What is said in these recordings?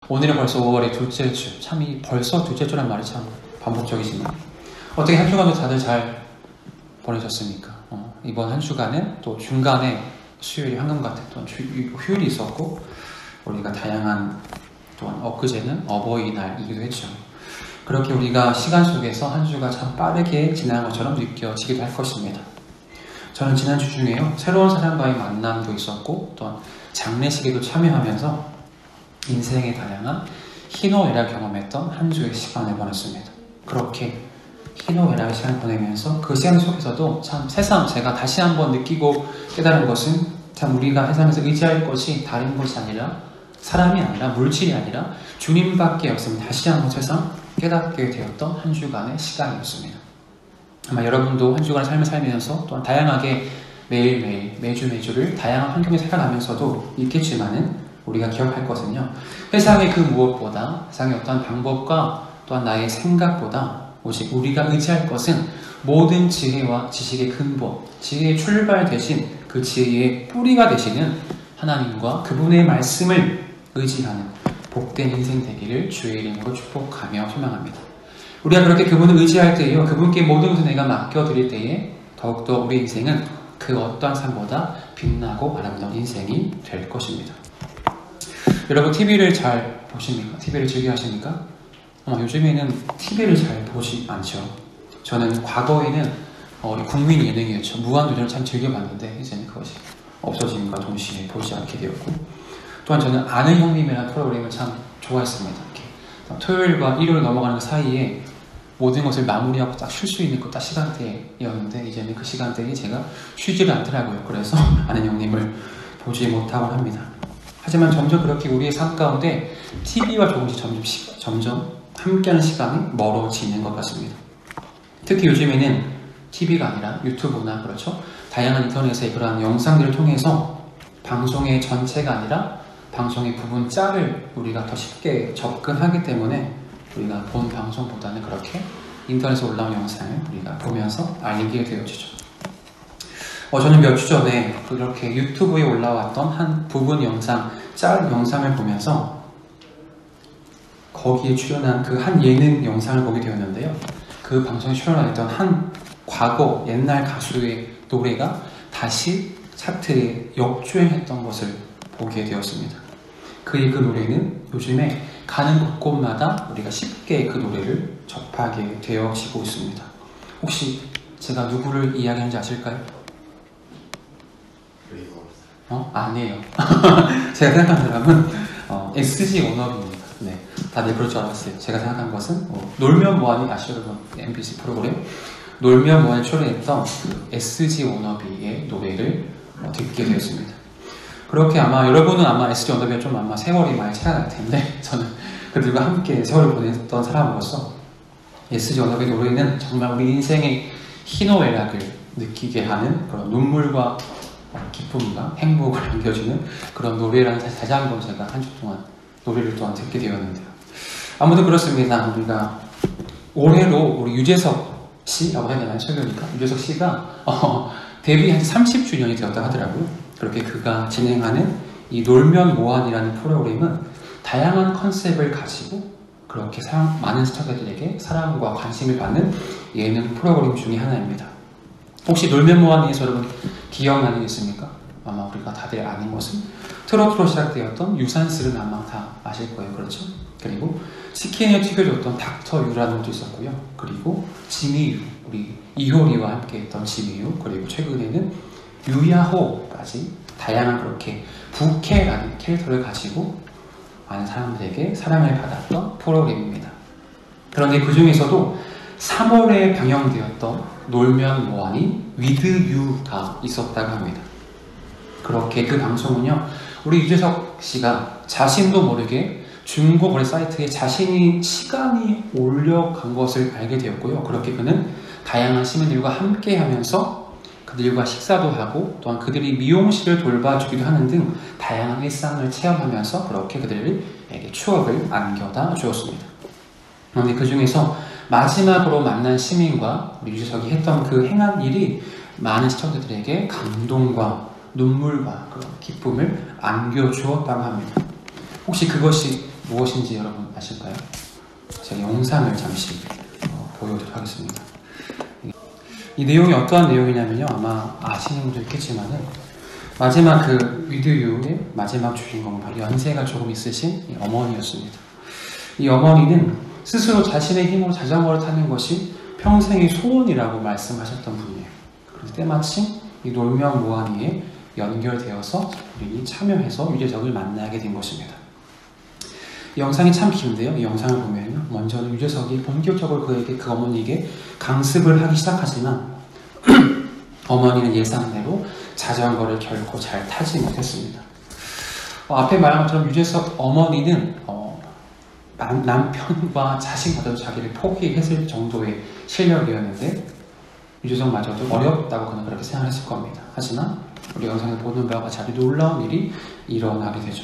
오늘은 벌써 5월의 둘째 주. 참 이 벌써 둘째 주란 말이 참 반복적이지만 어떻게 한 주간도 다들 잘 보내셨습니까? 이번 한 주간은 또 중간에 수요일이 황금 같은 또 휴일이 있었고 우리가 다양한 또한 엊그제는 어버이날이기도 했죠. 그렇게 우리가 시간 속에서 한 주가 참 빠르게 지나간 것처럼 느껴지기도 할 것입니다. 저는 지난 주 중에요 새로운 사람과의 만남도 있었고 또한 장례식에도 참여하면서 인생의 다양한 희노애락 경험했던 한 주의 시간을 보냈습니다. 그렇게 희노애락의 시간을 보내면서 그 시간 속에서도 참 새삼 제가 다시 한번 느끼고 깨달은 것은 참 우리가 세상에서 의지할 것이 다른 것이 아니라 사람이 아니라 물질이 아니라 주님밖에 없음을 다시 한번 새삼 깨닫게 되었던 한 주간의 시간이었습니다. 아마 여러분도 한 주간의 삶을 살면서 또한 다양하게 매일매일 매주매주를 다양한 환경에 살아가면서도 있겠지만은 우리가 기억할 것은요 세상의 그 무엇보다 세상의 어떤 방법과 또한 나의 생각보다 오직 우리가 의지할 것은 모든 지혜와 지식의 근본, 지혜의 출발 대신 그 지혜의 뿌리가 되시는 하나님과 그분의 말씀을 의지하는 복된 인생 되기를 주의 이름으로 축복하며 소망합니다. 우리가 그렇게 그분을 의지할 때에요 그분께 모든 것을 내가 맡겨드릴 때에 더욱더 우리 인생은 그 어떠한 삶보다 빛나고 아름다운 인생이 될 것입니다. 여러분 TV를 잘 보십니까? TV를 즐겨 하십니까? 요즘에는 TV를 잘 보지 않죠. 저는 과거에는 우리 국민 예능이었죠. 무한도전을 참 즐겨봤는데 이제는 그것이 없어짐과 동시에 보지 않게 되었고 또한 저는 아는 형님이라는 프로그램을 참 좋아했습니다. 이렇게 토요일과 일요일 넘어가는 그 사이에 모든 것을 마무리하고 딱 쉴 수 있는 그 딱 시간대였는데 이제는 그 시간대에 제가 쉬지를 않더라고요. 그래서 아는 형님을 보지 못하곤 합니다. 하지만 점점 그렇게 우리의 삶 가운데 TV와 조금씩 점점 함께하는 시간이 멀어지는 것 같습니다. 특히 요즘에는 TV가 아니라 유튜브나 그렇죠 다양한 인터넷의 그러한 영상들을 통해서 방송의 전체가 아니라 방송의 부분 짤을 우리가 더 쉽게 접근하기 때문에 우리가 본 방송보다는 그렇게 인터넷에 올라온 영상을 우리가 보면서 알게 되어지죠. 저는 몇 주 전에 그렇게 유튜브에 올라왔던 한 부분 영상, 짤 영상을 보면서 거기에 출연한 그 한 예능 영상을 보게 되었는데요. 그 방송에 출연했던 한 과거 옛날 가수의 노래가 다시 차트에 역주행했던 것을 보게 되었습니다. 그의 그 노래는 요즘에 가는 곳곳마다 우리가 쉽게 그 노래를 접하게 되어지고 있습니다. 혹시 제가 누구를 이야기하는지 아실까요? 아니에요. 제가 생각한 사람은 SG 워너비입니다. 네, 다들 그럴 줄 알았어요. 제가 생각한 것은 놀면 뭐하니 아시죠 여러분? MBC 프로그램 놀면 뭐하니 출연했던 그 SG 워너비의 노래를 듣게 되었습니다. 그렇게 아마 여러분은 아마 SG 워너비가 좀 아마 세월이 많이 차이 날 텐데 저는 그들과 함께 세월을 보냈던 사람으로서 SG 워너비의 노래는 정말 우리 인생의 희노애락을 느끼게 하는 그런 눈물과 기쁨과 행복을 안겨주는 그런 노래라는 사실 다시 한번 제가 한 주 동안 노래를 또한 듣게 되었는데요. 아무튼 그렇습니다. 우리가 올해로 우리 유재석 씨라고 해야 되나요? 최근이니까 유재석 씨가 데뷔한 지 30주년이 되었다고 하더라고요. 그렇게 그가 진행하는 이 놀면 뭐하니라는 프로그램은 다양한 컨셉을 가지고 그렇게 많은 시청자들에게 사랑과 관심을 받는 예능 프로그램 중에 하나입니다. 혹시 놀면 뭐하니에서 여러분 기억나는 게 있습니까? 아마 우리가 다들 아는 것은 트로트로 시작되었던 유산슬은 아마 다 아실 거예요. 그렇죠? 그리고 치킨을 튀겨줬던 닥터 유라는 것도 있었고요. 그리고 지미유, 우리 이효리와 함께 했던 지미유, 그리고 최근에는 유야호까지 다양한 그렇게 부캐라는 캐릭터를 가지고 많은 사람들에게 사랑을 받았던 프로그램입니다. 그런데 그 중에서도 3월에 방영되었던 놀면 뭐하니 위드 유가 있었다고 합니다. 그렇게 그 방송은요 우리 유재석 씨가 자신도 모르게 중고 거래 사이트에 자신이 시간이 올려간 것을 알게 되었고요. 그렇게 그는 다양한 시민들과 함께 하면서 그들과 식사도 하고 또한 그들이 미용실을 돌봐주기도 하는 등 다양한 일상을 체험하면서 그렇게 그들에게 추억을 안겨다 주었습니다. 그런데 그 중에서 마지막으로 만난 시민과 우리 유재석이 했던 그 행한 일이 많은 시청자들에게 감동과 눈물과 그런 기쁨을 안겨주었다고 합니다. 혹시 그것이 무엇인지 여러분 아실까요? 제가 영상을 잠시 보여드리도록 하겠습니다. 이 내용이 어떠한 내용이냐면요, 아마 아시는 분도 있겠지만은 마지막 그 위드유의 마지막 주인공은 바로 연세가 조금 있으신 이 어머니였습니다. 이 어머니는 스스로 자신의 힘으로 자전거를 타는 것이 평생의 소원이라고 말씀하셨던 분이에요. 그래서 때마침 이 놀명무한이에 연결되어서 우리 참여해서 유재석을 만나게 된 것입니다. 이 영상이 참 긴데요. 이 영상을 보면요, 먼저는 유재석이 본격적으로 그 어머니에게 강습을 하기 시작하지만 어머니는 예상대로 자전거를 결코 잘 타지 못했습니다. 앞에 말한 것처럼 유재석 어머니는 남편과 자신과도 자기를 포기했을 정도의 실력이었는데 유재석마저도 어렵다고 그는 그렇게 생각했을 겁니다. 하지만 우리 영상을 보는 바와 같이 아주 놀라운 일이 일어나게 되죠.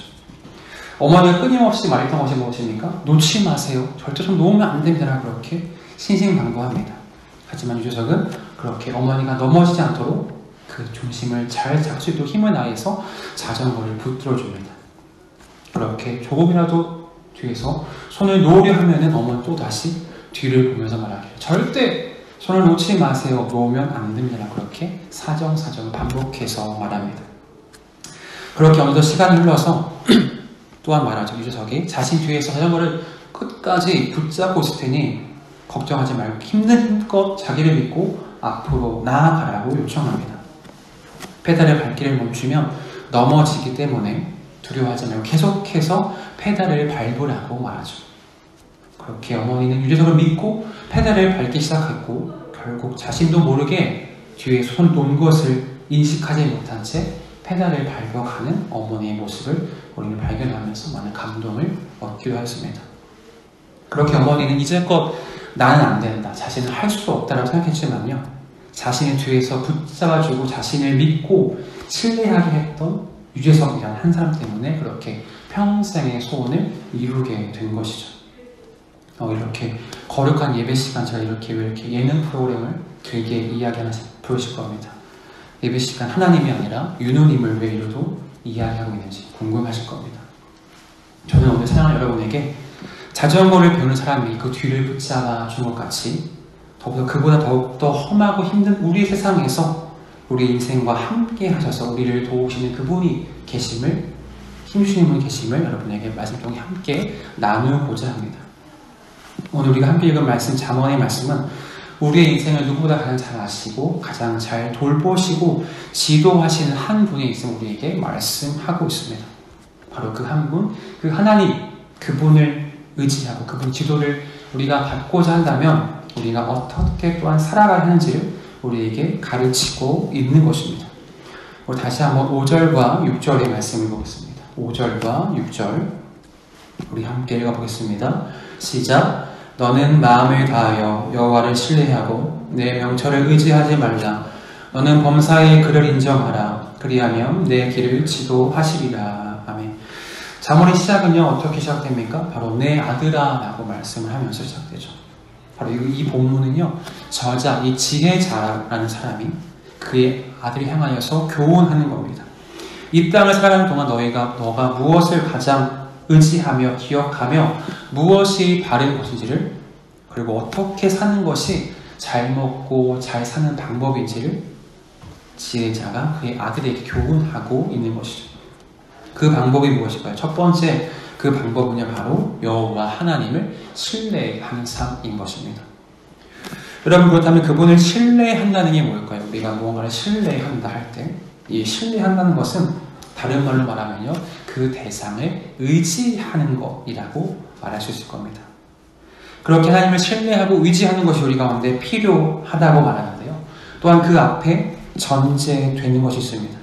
어머니가 끊임없이 말했던 것이 무엇입니까? 놓지 마세요. 절대 좀 놓으면 안 됩니다. 그렇게 신신당부합니다. 하지만 유재석은 그렇게 어머니가 넘어지지 않도록 그 중심을 잘 잡을 수 있도록 힘을 다해서 자전거를 붙들어줍니다. 그렇게 조금이라도 뒤에서 손을 놓으려 하면은 어머니 또 다시 뒤를 보면서 말하기를 절대 손을 놓지 마세요. 놓으면 안 됩니다. 그렇게 사정사정을 반복해서 말합니다. 그렇게 어느덧 시간이 흘러서 또한 말하죠. 유재석이 자신 뒤에서 자전거를 끝까지 붙잡고 있을 테니 걱정하지 말고 힘든 힘껏 자기를 믿고 앞으로 나아가라고 요청합니다. 페달의 발길을 멈추면 넘어지기 때문에 두려워하지 말고 계속해서 페달을 밟으라고 말하죠. 그렇게 어머니는 유재석을 믿고 페달을 밟기 시작했고 결국 자신도 모르게 뒤에 손 놓은 것을 인식하지 못한 채 페달을 밟아가는 어머니의 모습을 우리는 발견하면서 많은 감동을 얻기도 했습니다. 그렇게 어머니는 이제껏 나는 안 된다, 자신은 할 수 없다라고 생각했지만요, 자신의 뒤에서 붙잡아주고 자신을 믿고 신뢰하게 했던 유재석이라는 한 사람 때문에 그렇게 평생의 소원을 이루게 된 것이죠. 이렇게 거룩한 예배 시간, 제가 이렇게 왜 이렇게 예능 프로그램을 길게 이야기하는지 보실 겁니다. 예배 시간 하나님이 아니라 유누님을 왜 이러도 이야기하고 있는지 궁금하실 겁니다. 저는 오늘 사랑하는 여러분에게 자전거를 배우는 사람이 그 뒤를 붙잡아 준 것 같이 그보다 더욱더 험하고 힘든 우리의 세상에서 우리 인생과 함께 하셔서 우리를 도우시는 그분이 계심을, 힘주시는 분이 계심을 여러분에게 말씀 통해 함께 나누고자 합니다. 오늘 우리가 함께 읽은 말씀, 잠언의 말씀은 우리의 인생을 누구보다 가장 잘 아시고 가장 잘 돌보시고 지도하시는 한 분이 있음을 우리에게 말씀하고 있습니다. 바로 그 한 분, 그 하나님, 그분을 의지하고 그분 지도를 우리가 받고자 한다면 우리가 어떻게 또한 살아가야 하는지를 우리에게 가르치고 있는 것입니다. 우리 다시 한번 5절과 6절의 말씀을 보겠습니다. 5절과 6절 우리 함께 읽어보겠습니다. 시작. 너는 마음을 다하여 여호와를 신뢰하고 내 명철을 의지하지 말라. 너는 범사의 그를 인정하라. 그리하면 내 길을 지도하시리라. 아멘. 잠언의 시작은요, 어떻게 시작됩니까? 바로 내 아들아 라고 말씀을 하면서 시작되죠. 바로 이 본문은요, 저자, 이 지혜자라는 사람이 그의 아들을 향하여서 교훈하는 겁니다. 이 땅을 살아가는 동안 너가 무엇을 가장 의지하며 기억하며 무엇이 바른 것인지를, 그리고 어떻게 사는 것이 잘 먹고 잘 사는 방법인지를 지혜자가 그의 아들에게 교훈하고 있는 것이죠. 그 방법이 무엇일까요? 첫 번째 그 방법은요, 바로 여호와 하나님을 신뢰하는 삶인 것입니다. 여러분, 그렇다면 그분을 신뢰한다는 게 뭘까요? 우리가 무언가를 신뢰한다 할 때 이 신뢰한다는 것은 다른 말로 말하면요, 그 대상을 의지하는 것이라고 말할 수 있을 겁니다. 그렇게 하나님을 신뢰하고 의지하는 것이 우리 가운데 필요하다고 말하는데요, 또한 그 앞에 전제되는 것이 있습니다.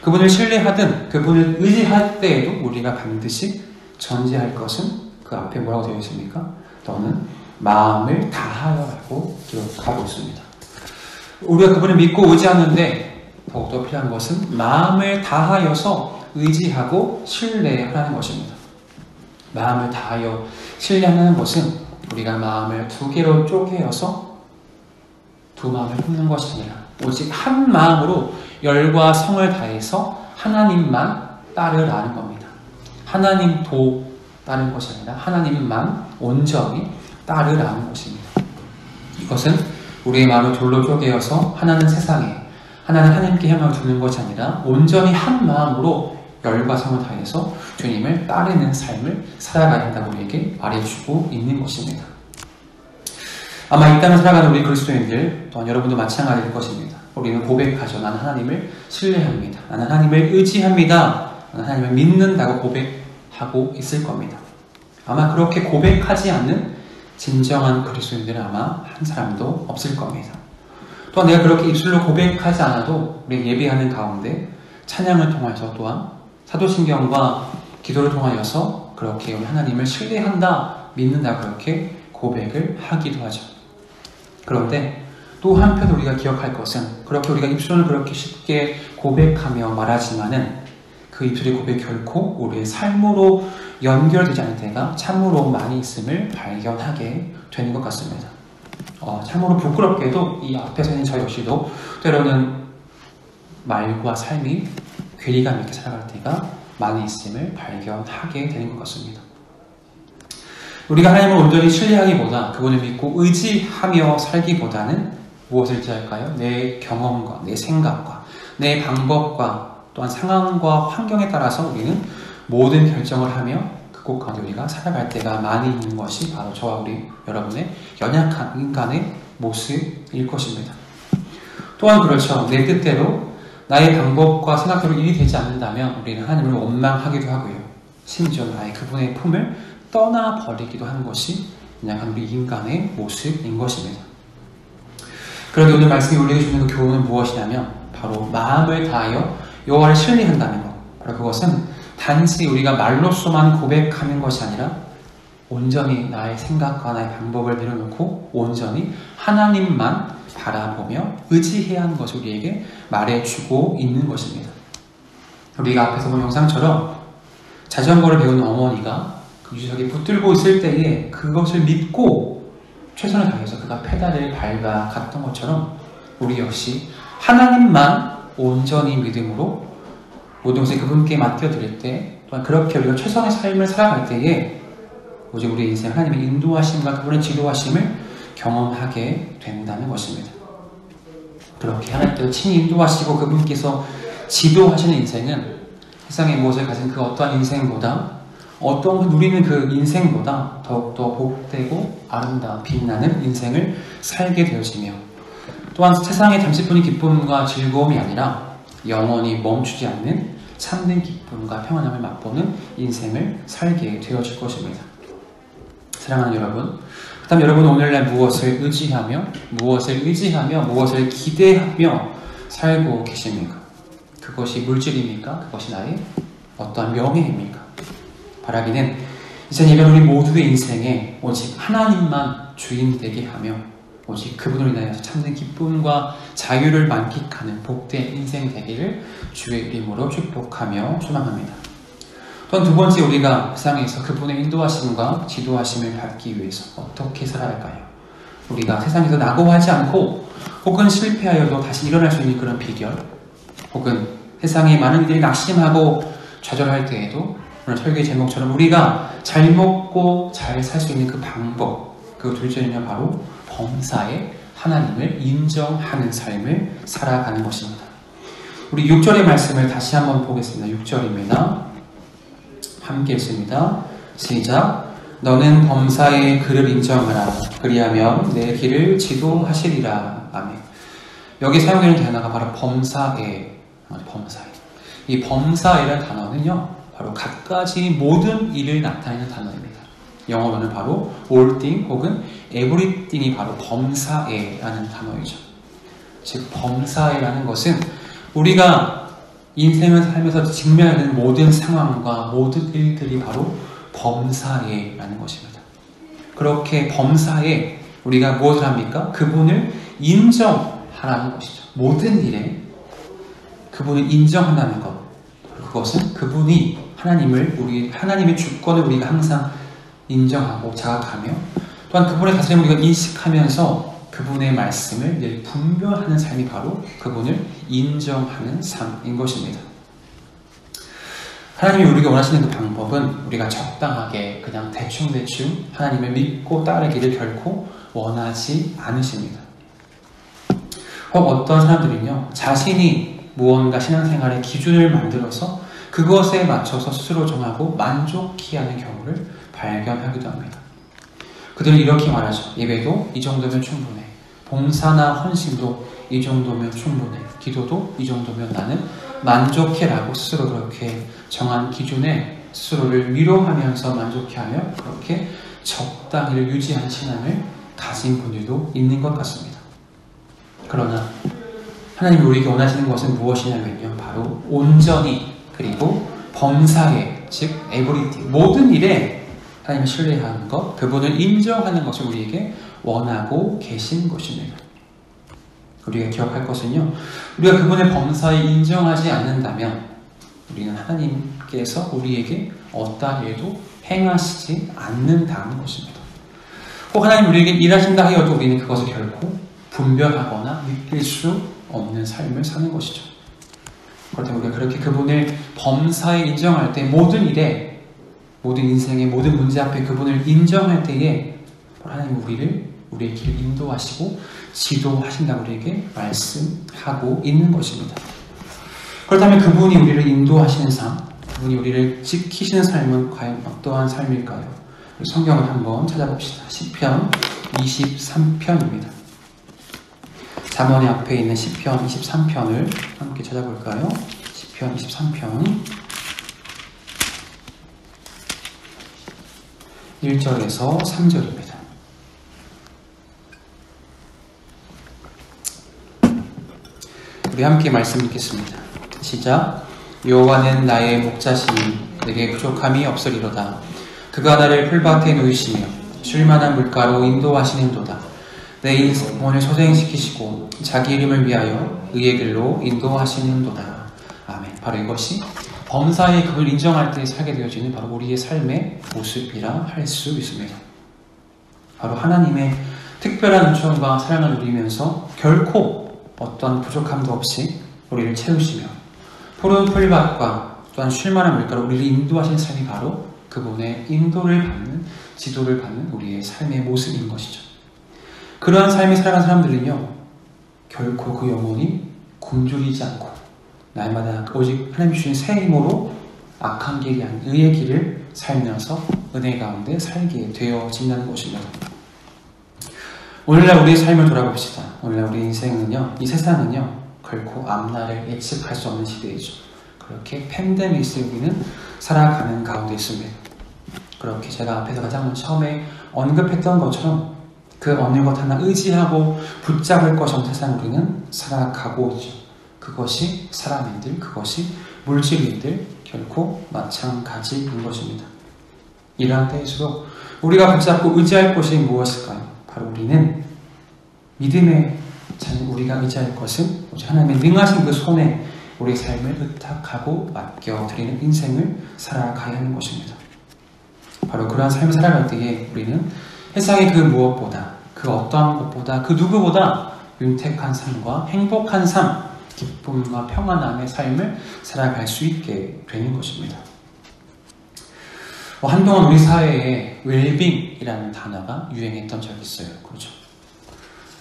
그분을 신뢰하든 그분을 의지할 때에도 우리가 반드시 전제할 것은 그 앞에 뭐라고 되어 있습니까? 너는 마음을 다하여라고 기록하고 있습니다. 우리가 그분을 믿고 의지하는데 더욱더 필요한 것은 마음을 다하여서 의지하고 신뢰하라는 것입니다. 마음을 다하여 신뢰하는 것은 우리가 마음을 두 개로 쪼개어서 두 마음을 품는 것이 아니라 오직 한 마음으로 열과 성을 다해서 하나님만 따르라는 겁니다. 하나님 도 따르는 것이 아니라 하나님만 온전히 따르라는 것입니다. 이것은 우리의 마음을 돌로 쪼개어서 하나는 세상에, 하나는 하나님께 향하여 두는 것이 아니라 온전히 한 마음으로 열과 성을 다해서 주님을 따르는 삶을 살아가야 한다고 우리에게 말해주고 있는 것입니다. 아마 이 땅을 살아가는 우리 그리스도인들 또한 여러분도 마찬가지일 것입니다. 우리는 고백하죠. 나는 하나님을 신뢰합니다. 나는 하나님을 의지합니다. 나는 하나님을 믿는다고 고백하고 있을 겁니다. 아마 그렇게 고백하지 않는 진정한 그리스도인들은 아마 한 사람도 없을 겁니다. 또한 내가 그렇게 입술로 고백하지 않아도 우리 예배하는 가운데 찬양을 통해서 또한 사도신경과 기도를 통하여서 그렇게 우리 하나님을 신뢰한다, 믿는다 그렇게 고백을 하기도 하죠. 그런데 또 한편 우리가 기억할 것은 그렇게 우리가 입술을 그렇게 쉽게 고백하며 말하지만은 그 입술의 고백 결코 우리의 삶으로 연결되지 않은 때가 참으로 많이 있음을 발견하게 되는 것 같습니다. 참으로 부끄럽게도 이 앞에서 있는 저 역시도 때로는 말과 삶이 괴리감 있게 살아갈 때가 많이 있음을 발견하게 되는 것 같습니다. 우리가 하나님을 온전히 신뢰하기보다 그분을 믿고 의지하며 살기보다는 무엇을 의지할까요? 내 경험과 내 생각과 내 방법과 또한 상황과 환경에 따라서 우리는 모든 결정을 하며 그 곳 가운데 우리가 살아갈 때가 많이 있는 것이 바로 저와 우리 여러분의 연약한 인간의 모습일 것입니다. 또한 그렇죠. 내 뜻대로 나의 방법과 생각대로 일이 되지 않는다면 우리는 하나님을 원망하기도 하고요. 심지어 나의 그분의 품을 떠나버리기도 하는 것이 연약한 우리 인간의 모습인 것입니다. 그런데 오늘 말씀이 우리에게 주는 그 교훈은 무엇이냐면 바로 마음을 다하여 여호와를 신뢰한다는 것. 바로 그것은 단지 우리가 말로서만 고백하는 것이 아니라 온전히 나의 생각과 나의 방법을 내려놓고 온전히 하나님만 바라보며 의지해야 하는 것을 우리에게 말해주고 있는 것입니다. 우리가 앞에서 본 영상처럼 자전거를 배우는 어머니가 그 유석에 붙들고 있을 때에 그것을 믿고 최선을 다해서 그가 페달을 밟아갔던 것처럼 우리 역시 하나님만 온전히 믿음으로 모든 것을 그분께 맡겨드릴 때 또한 그렇게 우리가 최선의 삶을 살아갈 때에 오직 우리의 인생 하나님의 인도하심과 그분의 지도하심을 경험하게 된다는 것입니다. 그렇게 하나님께서 친히 인도하시고 그분께서 지도하시는 인생은 세상에 무엇을 가진 그 어떠한 인생보다 어떤 누리는 그 인생보다 더욱더 복되고 아름다운 빛나는 인생을 살게 되어지며 또한 세상의 잠시뿐인 기쁨과 즐거움이 아니라 영원히 멈추지 않는 참된 기쁨과 평안함을 맛보는 인생을 살게 되어질 것입니다. 사랑하는 여러분, 그렇다면 여러분은 오늘날 무엇을 의지하며 무엇을 기대하며 살고 계십니까? 그것이 물질입니까? 그것이 나의 어떠한 명예입니까? 바라기는 이제 예배는 우리 모두의 인생에 오직 하나님만 주인 되게 하며 오직 그분으로 인하여서 참된 기쁨과 자유를 만끽하는 복된 인생 되기를 주의 이름으로 축복하며 소망합니다. 또한 두 번째, 우리가 세상에서 그분의 인도하심과 지도하심을 받기 위해서 어떻게 살아야 할까요? 우리가 세상에서 낙오하지 않고 혹은 실패하여도 다시 일어날 수 있는 그런 비결, 혹은 세상에 많은 이들이 낙심하고 좌절할 때에도 오늘 설교의 제목처럼 우리가 잘 먹고 잘 살 수 있는 그 방법, 그 둘째는요 바로 범사에 하나님을 인정하는 삶을 살아가는 것입니다. 우리 6절의 말씀을 다시 한번 보겠습니다. 6절입니다. 함께 읽습니다. 시작. 너는 범사의 그를 인정하라. 그리하면 내 길을 지도하시리라. 아멘. 여기 사용되는 단어가 바로 범사에. 이 범사에라는 단어는요 바로 갖가지 모든 일을 나타내는 단어입니다. 영어로는 바로 all thing 혹은 everything이 바로 범사에라는 단어이죠. 즉 범사에라는 것은 우리가 인생을 살면서 직면하는 모든 상황과 모든 일들이 바로 범사에라는 것입니다. 그렇게 범사에 우리가 무엇을 합니까? 그분을 인정하라는 것이죠. 모든 일에 그분을 인정한다는 것. 그것은 그분이 하나님의 주권을 우리가 항상 인정하고 자각하며 또한 그분의 다스림을 우리가 인식하면서 그분의 말씀을 늘 분별하는 삶이 바로 그분을 인정하는 삶인 것입니다. 하나님이 우리가 원하시는 그 방법은 우리가 적당하게 그냥 대충대충 하나님을 믿고 따르기를 결코 원하지 않으십니다. 혹 어떤 사람들은요, 자신이 무언가 신앙생활의 기준을 만들어서 그것에 맞춰서 스스로 정하고 만족히 하는 경우를 발견하기도 합니다. 그들은 이렇게 말하죠. 예배도 이 정도면 충분해. 봉사나 헌신도 이 정도면 충분해. 기도도 이 정도면 나는 만족해라고 스스로 그렇게 정한 기준에 스스로를 위로하면서 만족해하며 그렇게 적당히를 유지하는 신앙을 가진 분들도 있는 것 같습니다. 그러나 하나님이 우리에게 원하시는 것은 무엇이냐면요, 바로 온전히 그리고 범사에, 즉 에브리띵, 모든 일에 하나님을 신뢰하는 것, 그분을 인정하는 것을 우리에게 원하고 계신 것입니다. 우리가 기억할 것은요, 우리가 그분의 범사에 인정하지 않는다면 우리는 하나님께서 우리에게 어떠한 일도 행하시지 않는다는 것입니다. 혹 하나님 우리에게 일하신다 하여도 우리는 그것을 결코 분별하거나 느낄 수 없는 삶을 사는 것이죠. 그렇다면 우리가 그렇게 그분을 범사에 인정할 때, 모든 일에, 모든 인생의 모든 문제 앞에 그분을 인정할 때에 하나님 우리의 길을 인도하시고 지도하신다고 우리에게 말씀하고 있는 것입니다. 그렇다면 그분이 우리를 인도하시는 삶, 그분이 우리를 지키시는 삶은 과연 어떠한 삶일까요? 성경을 한번 찾아봅시다. 시편 23편입니다. 잠언의 앞에 있는 시편 23편을 함께 찾아볼까요? 시편 23편 1절에서 3절입니다. 우리 함께 말씀 읽겠습니다. 시작. 여호와는 나의 목자시니 내게 부족함이 없으리로다. 그가 나를 풀밭에 놓이시며 쉴만한 물가로 인도하시는도다. 내 영혼을 소생시키시고 자기 이름을 위하여 의의 길로 인도하시는도다. 아멘. 바로 이것이 범사에 그걸 인정할 때 살게 되어지는 바로 우리의 삶의 모습이라 할 수 있습니다. 바로 하나님의 특별한 은총과 사랑을 누리면서 결코 어떤 부족함도 없이 우리를 채우시며 푸른 풀밭과 또한 쉴만한 물가로 우리를 인도하시는 삶이 바로 그분의 인도를 받는, 지도를 받는 우리의 삶의 모습인 것이죠. 그러한 삶을 살아가는 사람들은요, 결코 그 영혼이 굶주리지 않고 날마다 오직 하나님 주신 새 힘으로 악한 길이 아닌 의의 길을 살면서 은혜 가운데 살게 되어진다는 것입니다. 오늘날 우리의 삶을 돌아봅시다. 오늘날 우리 인생은요, 이 세상은요, 결코 앞날을 예측할 수 없는 시대이죠. 그렇게 팬데믹을 우리는 살아가는 가운데 있습니다. 그렇게 제가 앞에서 가장 처음에 언급했던 것처럼 그 어느 것 하나 의지하고 붙잡을 것 없는 세상 우리는 살아가고 있죠. 그것이 사람인들, 그것이 물질인들 결코 마찬가지인 것입니다. 이러한 때일수록 우리가 붙잡고 의지할 것이 무엇일까요? 바로 우리는 믿음의 자는 우리가 의지할 것은 하나님의 능하신 그 손에 우리의 삶을 의탁하고 맡겨드리는 인생을 살아가야 하는 것입니다. 바로 그러한 삶을 살아갈 때에 우리는 세상의 그 무엇보다, 그 어떠한 것보다, 그 누구보다 윤택한 삶과 행복한 삶, 기쁨과 평안함의 삶을 살아갈 수 있게 되는 것입니다. 한동안 우리 사회에 웰빙이라는 단어가 유행했던 적이 있어요. 그렇죠?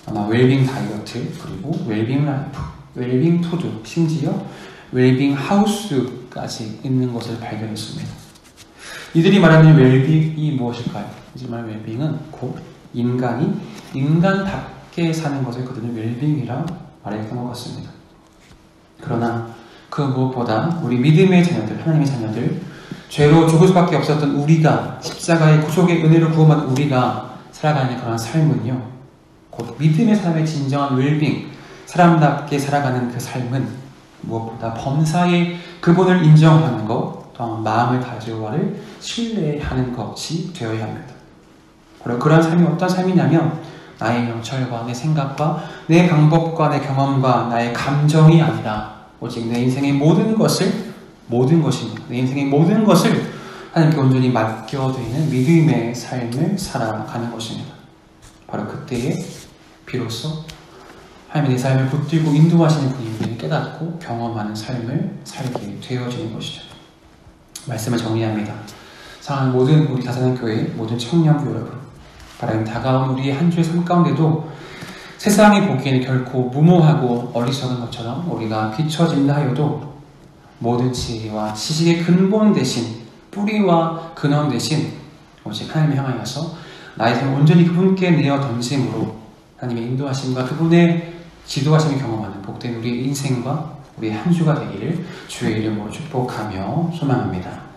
아마 웰빙 다이어트, 그리고 웰빙 라이프, 웰빙 푸드, 심지어 웰빙 하우스까지 있는 것을 발견했습니다. 이들이 말하는 웰빙이 무엇일까요? 이들이 말하는 웰빙은 곧 인간이 인간답게 사는 것을 그들은 웰빙이라 말했던 것 같습니다. 그러나 그 무엇보다 우리 믿음의 자녀들, 하나님의 자녀들, 죄로 죽을 수밖에 없었던 우리가, 십자가의 구속의 은혜로 구원받은 우리가 살아가는 그런 삶은요, 곧 믿음의 삶의 진정한 웰빙, 사람답게 살아가는 그 삶은 무엇보다 범사에 그분을 인정하는 것, 또한 마음을 다져와를 신뢰하는 것이 되어야 합니다. 바로 그런 삶이 어떤 삶이냐면 나의 명철과 내 생각과 내 방법과 내 경험과 나의 감정이 아니라 오직 내 인생의 모든 것입니다. 내 인생의 모든 것을 하나님께 온전히 맡겨드리는 믿음의 삶을 살아가는 것입니다. 바로 그때에 비로소 하나님의 내 삶을 붙들고 인도하시는 분이 우리를 깨닫고 경험하는 삶을 살게 되어지는 것이죠. 말씀을 정리합니다. 사랑하는 모든 우리 다사는 교회 모든 청년부 여러분, 바라는 다가온 우리의 한 주의 삶 가운데도 세상이 보기에는 결코 무모하고 어리석은 것처럼 우리가 비춰진다 하여도 모든 지혜와 지식의 근본 대신 뿌리와 근원 대신 오직 하나님을 향하여서 나의 삶을 온전히 그분께 내어 던짐으로 하나님의 인도하심과 그분의 지도하심을 경험하는 복된 우리의 인생과 우리의 한 주가 되기를 주의 이름으로 축복하며 소망합니다.